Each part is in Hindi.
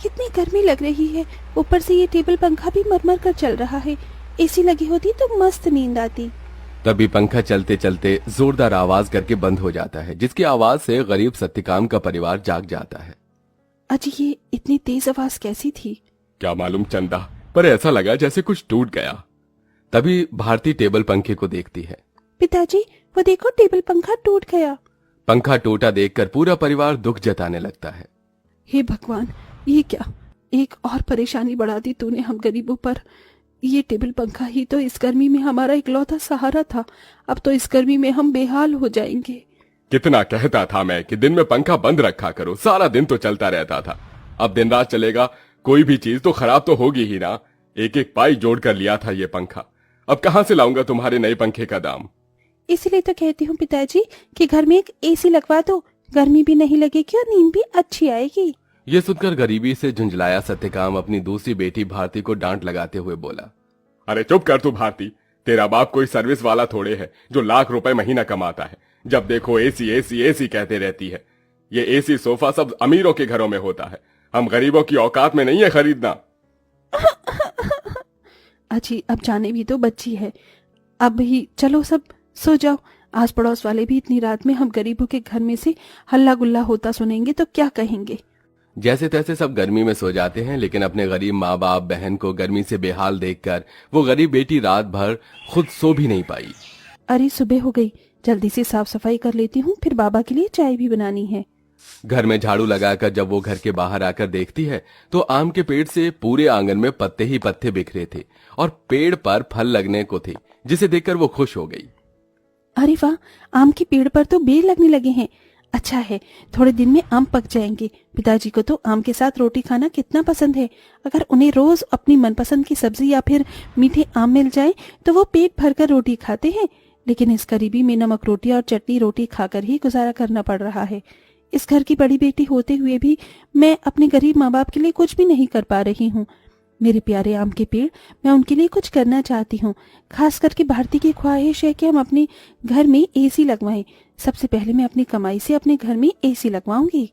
कितनी गर्मी लग रही है। ऊपर से ये टेबल पंखा भी मरमर कर चल रहा है। एसी लगी होती तो मस्त नींद आती। तभी पंखा चलते चलते जोरदार आवाज करके बंद हो जाता है, जिसकी आवाज से गरीब सत्यकाम का परिवार जाग जाता है। अजी ये इतनी तेज आवाज कैसी थी? क्या मालूम चंदा, पर ऐसा लगा जैसे कुछ टूट गया। तभी भारती टेबल पंखे को देखती है। पिताजी वो देखो, टेबल पंखा टूट गया। पंखा टूटा देखकर पूरा परिवार दुख जताने लगता है। हे भगवान, ये क्या, एक और परेशानी बढ़ा दी तूने हम गरीबों पर। ये टेबल पंखा ही तो इस गर्मी में हमारा इकलौता सहारा था। अब तो इस गर्मी में हम बेहाल हो जाएंगे। कितना कहता था मैं कि दिन में पंखा बंद रखा करो, सारा दिन तो चलता रहता था। अब दिन रात चलेगा, कोई भी चीज तो खराब तो होगी ही ना। एक एक पाई जोड़ कर लिया था ये पंखा, अब कहां से लाऊंगा तुम्हारे नए पंखे का दाम। इसीलिए तो कहती हूँ पिताजी कि घर में एक एसी लगवा दो, गर्मी भी नहीं लगेगी और नींद भी अच्छी आएगी। ये सुनकर गरीबी से झुंझलाया सत्यकाम अपनी दूसरी बेटी भारती को डांट लगाते हुए बोला, अरे चुप कर तू भारती, तेरा बाप कोई सर्विस वाला थोड़े है जो लाख रुपए महीना कमाता है। जब देखो एसी एसी एसी कहते रहती है। ये एसी सोफा सब अमीरों के घरों में होता है, हम गरीबों की औकात में नहीं है खरीदना। अजी अब जाने भी तो बच्ची है, अब ही चलो सब सो जाओ। आस पड़ोस वाले भी इतनी रात में हम गरीबों के घर में से हल्ला गुल्ला होता सुनेंगे तो क्या कहेंगे। जैसे तैसे सब गर्मी में सो जाते हैं, लेकिन अपने गरीब माँ बाप बहन को गर्मी से बेहाल देखकर वो गरीब बेटी रात भर खुद सो भी नहीं पाई। अरे सुबह हो गई, जल्दी से साफ सफाई कर लेती हूँ, फिर बाबा के लिए चाय भी बनानी है। घर में झाड़ू लगाकर जब वो घर के बाहर आकर देखती है तो आम के पेड़ से पूरे आंगन में पत्ते ही पत्ते बिखरे थे और पेड़ पर फल लगने को थे, जिसे देखकर वो खुश हो गई। अरे वाह, आम के पेड़ पर तो बेर लगने लगे हैं। अच्छा है, थोड़े दिन में आम पक जाएंगे। पिताजी को तो आम के साथ रोटी खाना कितना पसंद है। अगर उन्हें रोज अपनी मनपसंद की सब्जी या फिर मीठे आम मिल जाए तो वो पेट भरकर रोटी खाते हैं। लेकिन इस गरीबी में नमक रोटी और चटनी रोटी खाकर ही गुजारा करना पड़ रहा है। इस घर की बड़ी बेटी होते हुए भी मैं अपने गरीब माँ बाप के लिए कुछ भी नहीं कर पा रही हूँ। मेरे प्यारे आम के पेड़, मैं उनके लिए कुछ करना चाहती हूँ। खास करके भारती की ख्वाहिश है कि हम अपने घर में एसी लगवाएं। सबसे पहले मैं अपनी कमाई से अपने घर में एसी लगवाऊंगी।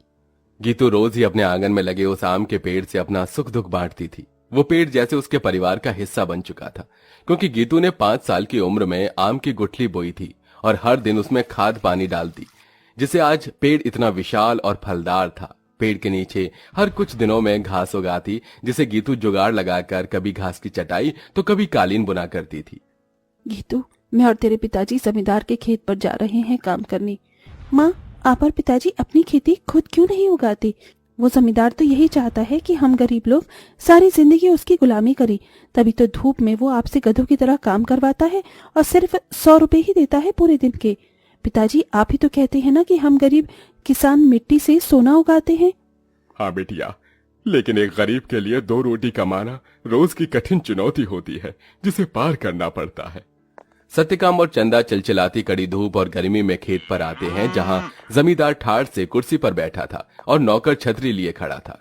गीतू रोज ही अपने आंगन में लगे उस आम के पेड़ से अपना सुख दुख बांटती थी। वो पेड़ जैसे उसके परिवार का हिस्सा बन चुका था, क्योंकि गीतू ने 5 साल की उम्र में आम की गुठली बोई थी और हर दिन उसमें खाद पानी डालती, जिससे आज पेड़ इतना विशाल और फलदार था। पेड़ के नीचे हर कुछ दिनों में घास उगाती, जिसे गीतू जुगाड़ लगाकर कभी घास की चटाई तो कभी कालीन बुना करती थी। गीतू, मैं और तेरे पिताजी जमींदार के खेत पर जा रहे हैं काम करने। माँ, आप और पिताजी अपनी खेती खुद क्यों नहीं उगाते? वो जमींदार तो यही चाहता है कि हम गरीब लोग सारी जिंदगी उसकी गुलामी करें। तभी तो धूप में वो आपसे गधों की तरह काम करवाता है और सिर्फ 100 रुपए ही देता है पूरे दिन के। पिताजी, आप ही तो कहते हैं ना कि हम गरीब किसान मिट्टी से सोना उगाते हैं। हाँ बेटिया, लेकिन एक गरीब के लिए 2 रोटी कमाना रोज की कठिन चुनौती होती है, जिसे पार करना पड़ता है। सत्यकाम और चंदा चिलचिलाती कड़ी धूप और गर्मी में खेत पर आते हैं, जहां जमींदार ठाठ से कुर्सी पर बैठा था और नौकर छतरी लिए खड़ा था।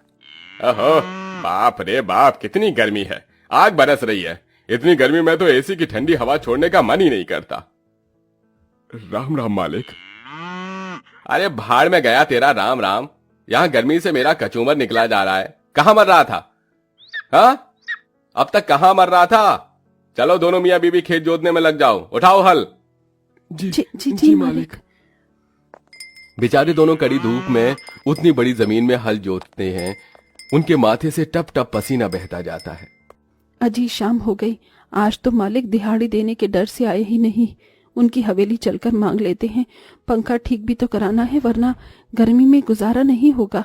ओहो, बाप रे बाप, कितनी गर्मी है, आग बरस रही है। इतनी गर्मी में तो एसी की ठंडी हवा छोड़ने का मन ही नहीं करता। राम राम मालिक। अरे भाड़ में गया तेरा राम राम, यहाँ गर्मी से मेरा कचूमर निकला जा रहा है। कहाँ मर रहा था? हाँ, अब तक कहाँ मर रहा था? चलो दोनों मियाँ बीबी खेत जोतने में लग जाओ, उठाओ हल। जी मालिक। बेचारे दोनों कड़ी धूप में उतनी बड़ी जमीन में हल जोतते हैं, उनके माथे से टप टप पसीना बहता जाता है। अजी शाम हो गई, आज तो मालिक दिहाड़ी देने के डर से आए ही नहीं। उनकी हवेली चलकर मांग लेते हैं। पंखा ठीक भी तो कराना है, वरना गर्मी में गुजारा नहीं होगा।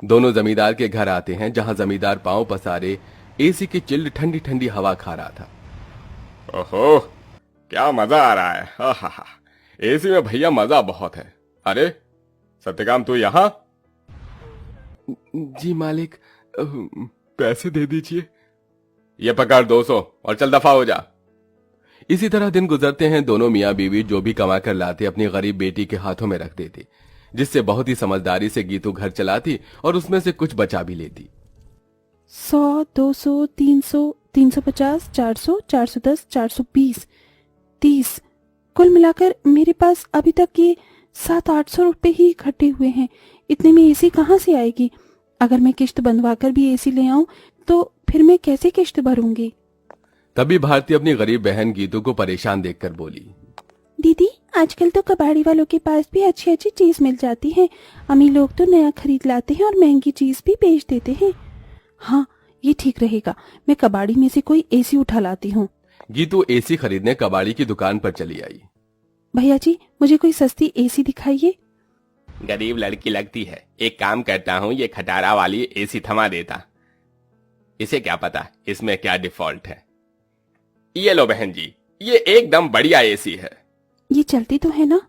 दोनों जमींदार के घर आते हैं, जहां जमींदार पांव पसारे एसी की चिल्ड ठंडी ठंडी हवा खा रहा था। ओहो, क्या मजा आ रहा है। हा, एसी में भैया मजा बहुत है। अरे सत्यकाम, तू यहाँ? जी मालिक, पैसे दे दीजिए। ये पकड़ 200 और चल दफा हो जा। इसी तरह दिन गुजरते हैं। दोनों मियाँ बीवी जो भी कमा कर लाते अपनी गरीब बेटी के हाथों में रख देते, जिससे बहुत ही समझदारी से गीतू घर चलाती और उसमें से कुछ बचा भी लेती। 100, 200, 300, 350, 400, 410, 420, 30, कुल मिलाकर मेरे पास अभी तक ये 700-800 रुपए ही इकट्ठे हुए हैं। इतने में एसी कहाँ से आएगी? अगर मैं किश्त बंधवा कर भी एसी ले आऊं तो फिर मैं कैसे किश्त भरूंगी? तभी भारती अपनी गरीब बहन गीतू को परेशान देखकर बोली। दीदी, आजकल तो कबाड़ी वालों के पास भी अच्छी अच्छी चीज मिल जाती है। अमीर लोग तो नया खरीद लाते हैं और महंगी चीज भी बेच देते हैं। हाँ, ये ठीक रहेगा। मैं कबाड़ी में से कोई एसी उठा लाती हूँ। गीतू एसी खरीदने कबाड़ी की दुकान पर चली आई। भैया जी, मुझे कोई सस्ती एसी दिखाइए। गरीब लड़की लगती है, एक काम करता हूँ, ये खटारा वाली एसी थमा देता। इसे क्या पता इसमें क्या डिफॉल्ट है। ये लो बहन जी, ये एकदम बढ़िया एसी है। ये चलती तो है ना?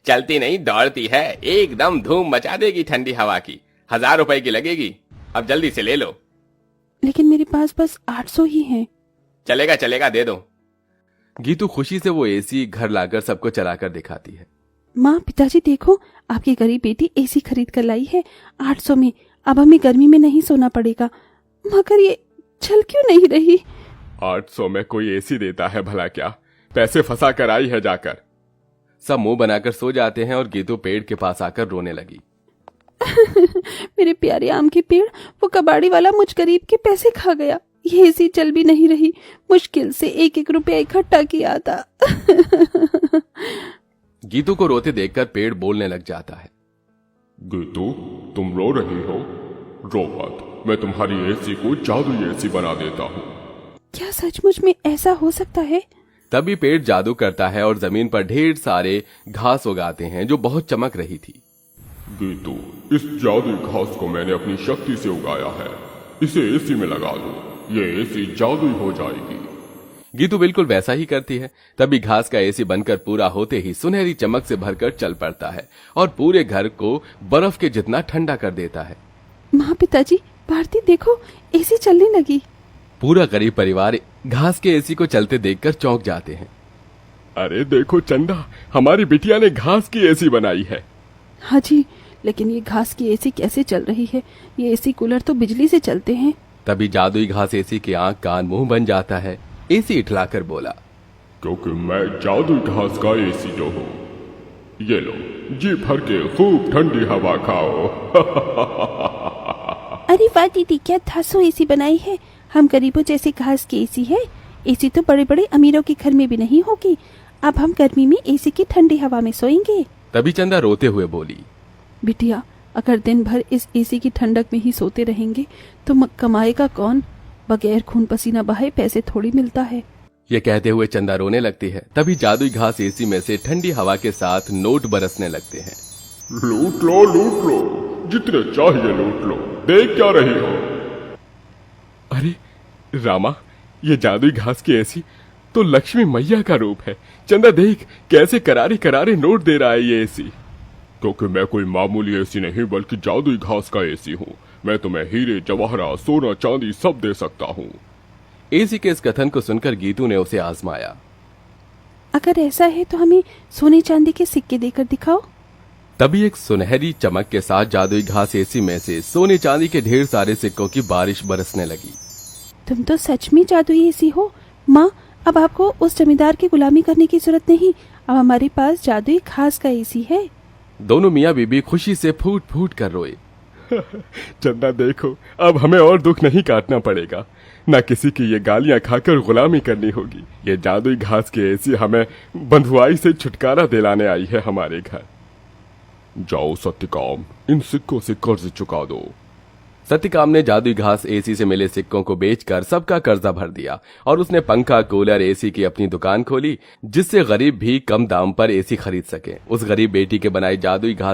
चलती नहीं, दौड़ती है। एकदम धूम मचा देगी ठंडी हवा की। 1000 रुपए की लगेगी। अब जल्दी से ले लो। लेकिन मेरे पास बस 800 ही है। चलेगा चलेगा, दे दो। गीतू खुशी से वो एसी घर लाकर सबको चलाकर दिखाती है। माँ, पिताजी देखो, आपकी गरीब बेटी एसी खरीद कर लाई है 800 में। अब हमें गर्मी में नहीं सोना पड़ेगा। मगर ये चल क्यों नहीं रही? 800 में कोई एसी देता है भला क्या? पैसे फंसा कर आई है जाकर। सब मुंह बनाकर सो जाते हैं और गीतू पेड़ के पास आकर रोने लगी। मेरे प्यारे आम के पेड़, वो कबाड़ी वाला मुझ गरीब के पैसे खा गया। ये एसी चल भी नहीं रही। मुश्किल से 1-1 रुपया इकट्ठा किया था। गीतू को रोते देखकर पेड़ बोलने लग जाता है। गीतू, तुम रो रही हो? रो मत, मैं तुम्हारी एसी को जादुई एसी बना देता हूँ। क्या सचमुच में ऐसा हो सकता है? तभी पेड़ जादू करता है और जमीन पर ढेर सारे घास उगाते हैं जो बहुत चमक रही थी। गीतू, इस जादुई घास को मैंने अपनी शक्ति से उगाया है। इसे एसी में लगा दो, ये एसी जादुई हो जाएगी। गीतू बिल्कुल वैसा ही करती है। तभी घास का एसी बनकर पूरा होते ही सुनहरी चमक से भरकर चल पड़ता है और पूरे घर को बर्फ के जितना ठंडा कर देता है। माँ, पिताजी, भारती देखो, एसी चलने लगी। पूरा गरीब परिवार घास के एसी को चलते देखकर चौंक जाते हैं। अरे देखो चंदा, हमारी बिटिया ने घास की एसी बनाई है। हाँ जी, लेकिन ये घास की एसी कैसे चल रही है? ये एसी कूलर तो बिजली से चलते हैं। तभी जादुई घास एसी के आंख कान मुंह बन जाता है। एसी इठलाकर बोला, क्योंकि मैं जादुई घास का एसी जो हूँ। ये लो, जी भर के खूब ठंडी हवा खाओ। अरे वाह दीदी, क्या धांसू एसी बनाई है। हम गरीबों जैसे घास की एसी है। एसी तो बड़े बड़े अमीरों के घर में भी नहीं होगी। अब हम गर्मी में एसी की ठंडी हवा में सोएंगे। तभी चंदा रोते हुए बोली, बिटिया, अगर दिन भर इस एसी की ठंडक में ही सोते रहेंगे तो कमाएगा कौन? बगैर खून पसीना बहाए पैसे थोड़ी मिलता है। ये कहते हुए चंदा रोने लगती है। तभी जादुई घास एसी में से ठंडी हवा के साथ नोट बरसने लगते हैं। लूट लो, लूट लो, जितने चाहिए लूट लो। देख क्या रही हो? अरे रामा, ये जादुई घास की एसी तो लक्ष्मी मैया का रूप है। चंदा देख, कैसे करारे करारे नोट दे रहा है ये एसी। क्योंकि मैं कोई मामूली एसी नहीं बल्कि जादुई घास का एसी हूँ। मैं तुम्हें हीरे जवाहरात सोना चांदी सब दे सकता हूँ। एसी के इस कथन को सुनकर गीतू ने उसे आजमाया। अगर ऐसा है तो हमें सोने चांदी के सिक्के देकर दिखाओ। तभी एक सुनहरी चमक के साथ जादुई घास एसी में से सोने चांदी के ढेर सारे सिक्कों की बारिश बरसने लगी। तुम तो सच में जादुई एसी हो। माँ, अब आपको उस जमींदार की गुलामी करने की जरूरत नहीं। अब हमारे पास जादुई घास का एसी है। दोनों मियाँ बीबी खुशी से फूट फूट कर रोए। चंदा देखो, अब हमें और दुख नहीं काटना पड़ेगा। न किसी की ये गालियां खाकर गुलामी करनी होगी। ये जादुई घास की एसी हमें बंधुआई से छुटकारा दिलाने आई है हमारे घर। जाओ सत्यकाम, इन सिक्कों से कर्ज चुका दो। सत्यकाम ने जादुई घास एसी से मिले सिक्कों को बेचकर सबका कर्जा भर दिया और उसने पंखा, कूलर, एसी की अपनी दुकान खोली, जिससे गरीब भी कम दाम पर एसी खरीद सके। उस गरीब बेटी के बनाई जादुई घास